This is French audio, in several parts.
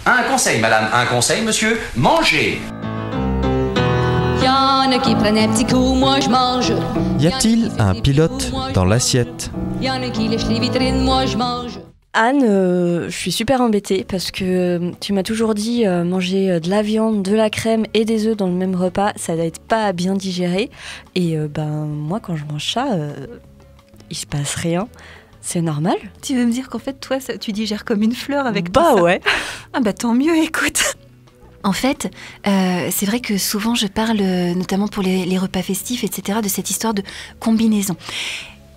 Un conseil, madame, un conseil, monsieur, mangez. Y'en a qui prennent un petit coup, moi je mange. Y a-t-il un pilote dans l'assiette? Y'en a qui lèchent les vitrines, moi je mange. Anne, je suis super embêtée parce que tu m'as toujours dit manger de la viande, de la crème et des œufs dans le même repas, ça n'aide pas à bien digérer. Et moi, quand je mange ça, il se passe rien. C'est normal? Tu veux me dire qu'en fait, toi, tu digères comme une fleur avec tout ça? Bah ouais. Ah bah tant mieux, écoute. En fait, c'est vrai que souvent je parle, notamment pour les repas festifs, etc., de cette histoire de combinaison.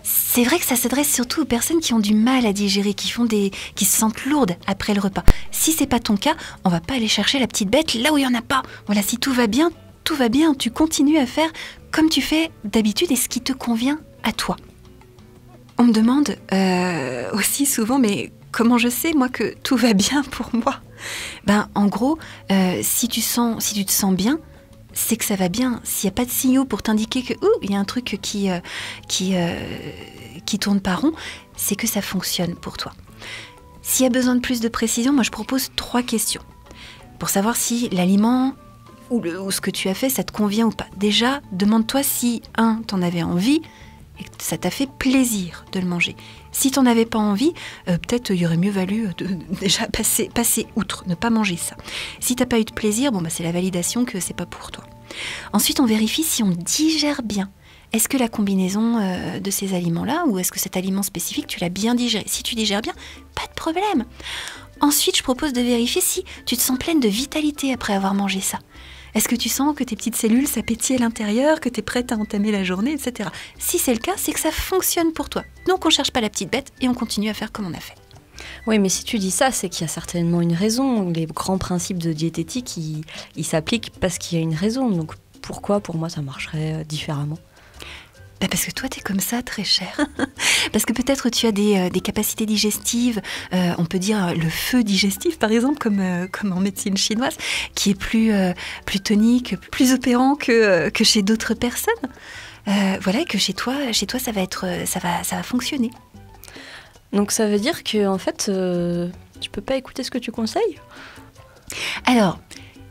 C'est vrai que ça s'adresse surtout aux personnes qui ont du mal à digérer, qui se sentent lourdes après le repas. Si c'est pas ton cas, on va pas aller chercher la petite bête là où il y en a pas. Voilà, si tout va bien, tu continues à faire comme tu fais d'habitude et ce qui te convient à toi. On me demande aussi souvent, mais comment je sais, moi, que tout va bien pour moi? En gros, si tu te sens bien, c'est que ça va bien. S'il n'y a pas de signaux pour t'indiquer que il y a un truc qui tourne pas rond, c'est que ça fonctionne pour toi. S'il y a besoin de plus de précision, moi je propose 3 questions pour savoir si l'aliment ou ce que tu as fait, ça te convient ou pas. Déjà, demande-toi si, t'en avais envie et que ça t'a fait plaisir de le manger. Si t'en avais pas envie, peut-être il y aurait mieux valu déjà passer outre, ne pas manger ça. Si t'as pas eu de plaisir, c'est la validation que c'est pas pour toi. Ensuite, on vérifie si on digère bien. Est-ce que la combinaison de ces aliments-là, ou est-ce que cet aliment spécifique, tu l'as bien digéré? Si tu digères bien, pas de problème. Ensuite, je propose de vérifier si tu te sens pleine de vitalité après avoir mangé ça. Est-ce que tu sens que tes petites cellules, ça pétille à l'intérieur, que tu es prête à entamer la journée, etc. Si c'est le cas, c'est que ça fonctionne pour toi. Donc on cherche pas la petite bête et on continue à faire comme on a fait. Oui, mais si tu dis ça, c'est qu'il y a certainement une raison. Les grands principes de diététique, ils s'appliquent parce qu'il y a une raison. Donc pourquoi, pour moi, ça marcherait différemment? Parce que toi, t'es comme ça, très cher. Parce que peut-être tu as des capacités digestives, on peut dire le feu digestif, par exemple, comme en médecine chinoise, qui est plus tonique, plus opérant que chez d'autres personnes. Voilà, que chez toi, ça va fonctionner. Donc ça veut dire que en fait, tu peux pas écouter ce que tu conseilles? Alors,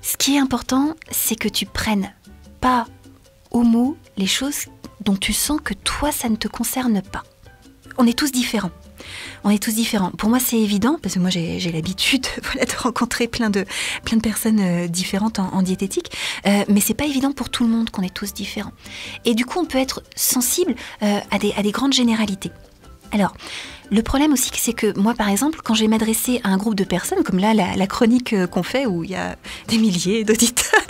ce qui est important, c'est que tu prennes pas au mot les choses dont tu sens que toi, ça ne te concerne pas. On est tous différents. Pour moi, c'est évident, parce que moi, j'ai l'habitude de rencontrer plein de personnes différentes en diététique, mais c'est pas évident pour tout le monde qu'on est tous différents. Et du coup, on peut être sensible à des grandes généralités. Alors, le problème aussi, c'est que moi, par exemple, quand je vais m'adresser à un groupe de personnes, comme là, la chronique qu'on fait, où il y a des milliers d'auditeurs,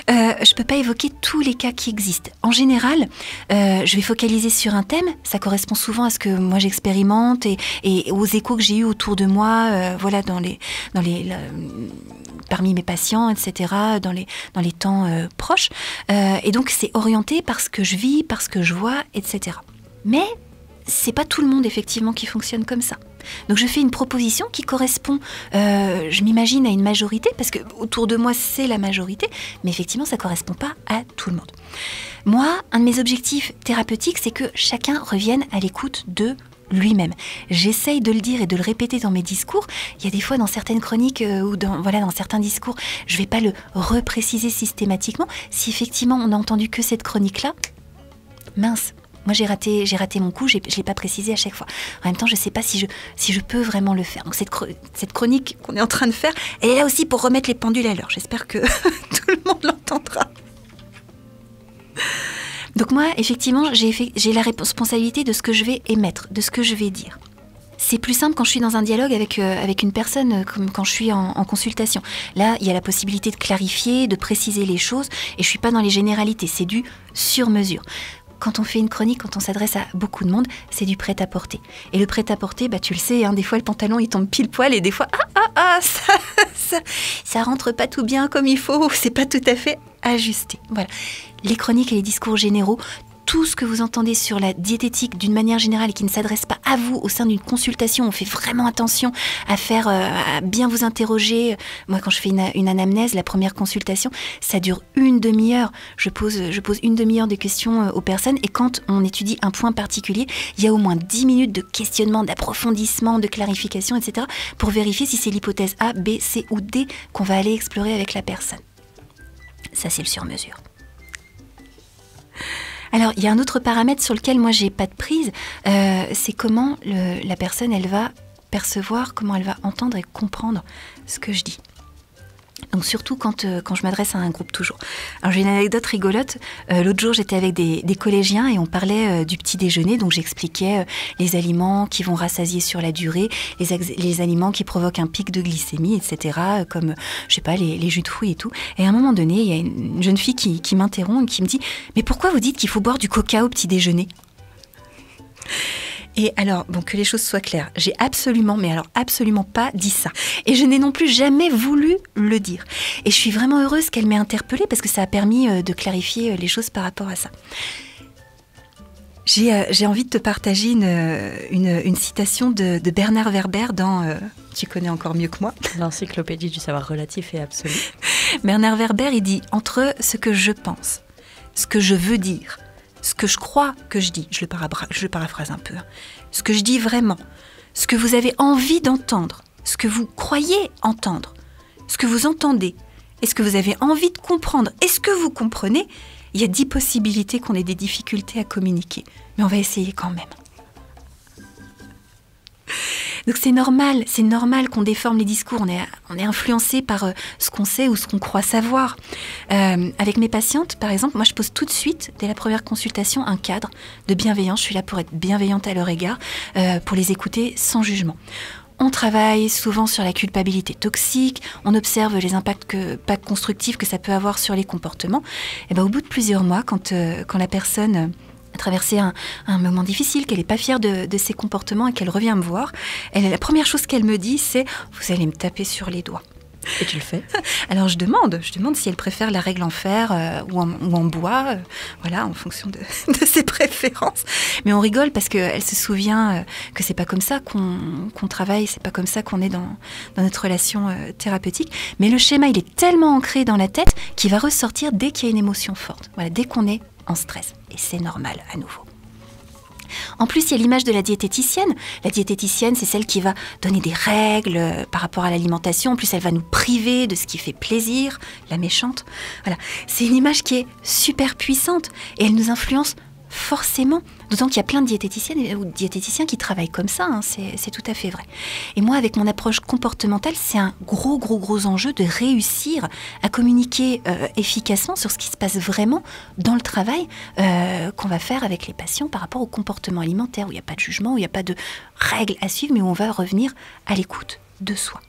je peux pas évoquer tous les cas qui existent. En général, je vais focaliser sur un thème, ça correspond souvent à ce que moi j'expérimente et aux échos que j'ai eus autour de moi, voilà, parmi mes patients, etc., dans les temps proches. Et donc, c'est orienté par ce que je vis, par ce que je vois, etc. Mais c'est pas tout le monde effectivement qui fonctionne comme ça. Donc je fais une proposition qui correspond, je m'imagine, à une majorité, parce que autour de moi c'est la majorité, mais effectivement ça correspond pas à tout le monde. Moi, un de mes objectifs thérapeutiques, c'est que chacun revienne à l'écoute de lui-même. J'essaye de le dire et de le répéter dans mes discours. Il y a des fois dans certaines chroniques ou dans certains discours, je vais pas le repréciser systématiquement. Si effectivement on n'a entendu que cette chronique-là, mince. Moi, j'ai raté mon coup, je l'ai pas précisé à chaque fois. En même temps, je sais pas si je peux vraiment le faire. Donc, cette chronique qu'on est en train de faire, elle est là aussi pour remettre les pendules à l'heure. J'espère que tout le monde l'entendra. Donc moi, effectivement, j'ai la responsabilité de ce que je vais émettre, de ce que je vais dire. C'est plus simple quand je suis dans un dialogue avec une personne, comme quand je suis en consultation. Là, il y a la possibilité de clarifier, de préciser les choses, et je suis pas dans les généralités, c'est du sur-mesure. Quand on fait une chronique, quand on s'adresse à beaucoup de monde, c'est du prêt-à-porter. Et le prêt-à-porter, tu le sais, des fois le pantalon il tombe pile poil et des fois, ça rentre pas tout bien comme il faut, c'est pas tout à fait ajusté. Voilà. Les chroniques et les discours généraux, tout ce que vous entendez sur la diététique d'une manière générale et qui ne s'adresse pas à vous au sein d'une consultation, on fait vraiment attention à bien vous interroger. Moi, quand je fais une anamnèse, la première consultation, ça dure une demi-heure. Je pose une demi-heure de questions aux personnes et quand on étudie un point particulier, il y a au moins 10 minutes de questionnement, d'approfondissement, de clarification, etc. pour vérifier si c'est l'hypothèse A, B, C ou D qu'on va aller explorer avec la personne. Ça, c'est le sur-mesure. Alors, il y a un autre paramètre sur lequel moi, j'ai pas de prise, c'est comment la personne, elle va percevoir, comment elle va entendre et comprendre ce que je dis. Donc surtout quand je m'adresse à un groupe toujours. Alors j'ai une anecdote rigolote. L'autre jour j'étais avec des collégiens et on parlait du petit déjeuner. Donc j'expliquais les aliments qui vont rassasier sur la durée, les aliments qui provoquent un pic de glycémie, etc. Comme, je sais pas, les jus de fruits et tout. Et à un moment donné, il y a une jeune fille qui m'interrompt et qui me dit « Mais pourquoi vous dites qu'il faut boire du coca au petit déjeuner ?» Et alors, bon, que les choses soient claires, j'ai absolument pas dit ça. Et je n'ai non plus jamais voulu le dire. Et je suis vraiment heureuse qu'elle m'ait interpellée parce que ça a permis de clarifier les choses par rapport à ça. J'ai envie de te partager une citation de Bernard Werber dans tu connais encore mieux que moi. L'encyclopédie du savoir relatif et absolu. Bernard Werber, il dit « Entre ce que je pense, ce que je veux dire, ce que je crois que je dis, je le paraphrase un peu, ce que je dis vraiment, ce que vous avez envie d'entendre, ce que vous croyez entendre, ce que vous entendez, et ce que vous avez envie de comprendre, et ce que vous comprenez, il y a 10 possibilités qu'on ait des difficultés à communiquer. Mais on va essayer quand même. Donc c'est normal qu'on déforme les discours, on est influencé par ce qu'on sait ou ce qu'on croit savoir. Avec mes patientes, par exemple, moi je pose tout de suite, dès la première consultation, un cadre de bienveillance. Je suis là pour être bienveillante à leur égard, pour les écouter sans jugement. On travaille souvent sur la culpabilité toxique, on observe les impacts pas constructifs que ça peut avoir sur les comportements. Et ben, au bout de plusieurs mois, quand la personne a traversé un moment difficile, qu'elle n'est pas fière de ses comportements et qu'elle revient me voir, la première chose qu'elle me dit, c'est « vous allez me taper sur les doigts ». Et tu le fais? Alors je demande si elle préfère la règle en fer ou en bois, voilà, en fonction de ses préférences. Mais on rigole parce qu'elle se souvient que c'est pas comme ça qu'on travaille, c'est pas comme ça qu'on est dans notre relation thérapeutique. Mais le schéma, il est tellement ancré dans la tête qu'il va ressortir dès qu'il y a une émotion forte, voilà, dès qu'on est en stress. Et c'est normal à nouveau. En plus, il y a l'image de la diététicienne. La diététicienne, c'est celle qui va donner des règles par rapport à l'alimentation. En plus, elle va nous priver de ce qui fait plaisir, la méchante. Voilà. C'est une image qui est super puissante et elle nous influence forcément. D'autant qu'il y a plein de diététiciennes ou de diététiciens qui travaillent comme ça, hein, c'est tout à fait vrai. Et moi, avec mon approche comportementale, c'est un gros enjeu de réussir à communiquer efficacement sur ce qui se passe vraiment dans le travail qu'on va faire avec les patients par rapport au comportement alimentaire, où il n'y a pas de jugement, où il n'y a pas de règles à suivre, mais où on va revenir à l'écoute de soi.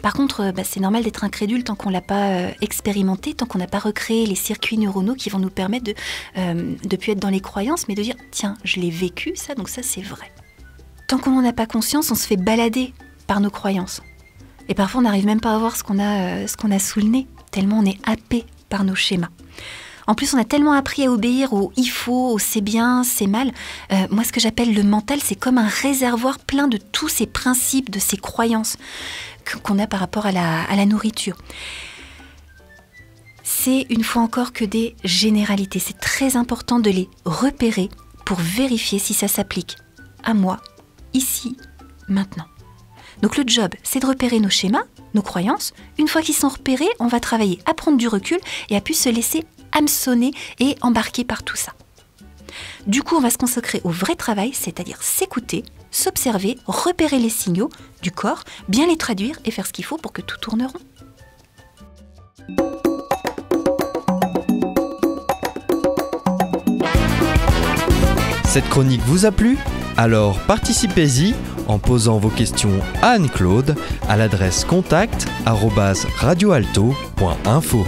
Par contre, c'est normal d'être incrédule tant qu'on ne l'a pas expérimenté, tant qu'on n'a pas recréé les circuits neuronaux qui vont nous permettre de plus être dans les croyances, mais de dire « tiens, je l'ai vécu, ça, donc ça, c'est vrai ». Tant qu'on n'en a pas conscience, on se fait balader par nos croyances. Et parfois, on n'arrive même pas à voir ce qu'on a sous le nez, tellement on est happé par nos schémas. En plus, on a tellement appris à obéir au « il faut », au « c'est bien », « c'est mal ». Moi, ce que j'appelle le mental, c'est comme un réservoir plein de tous ces principes, de ces croyances qu'on a par rapport à la nourriture. C'est une fois encore que des généralités. C'est très important de les repérer pour vérifier si ça s'applique à moi, ici, maintenant. Donc le job, c'est de repérer nos schémas, nos croyances. Une fois qu'ils sont repérés, on va travailler à prendre du recul et à plus se laisser hameçonner et embarquer par tout ça. Du coup, on va se consacrer au vrai travail, c'est-à-dire s'écouter, s'observer, repérer les signaux du corps, bien les traduire et faire ce qu'il faut pour que tout tourne rond. Cette chronique vous a plu? Alors participez-y en posant vos questions à Anne-Claude à l'adresse contact@radioalto.info.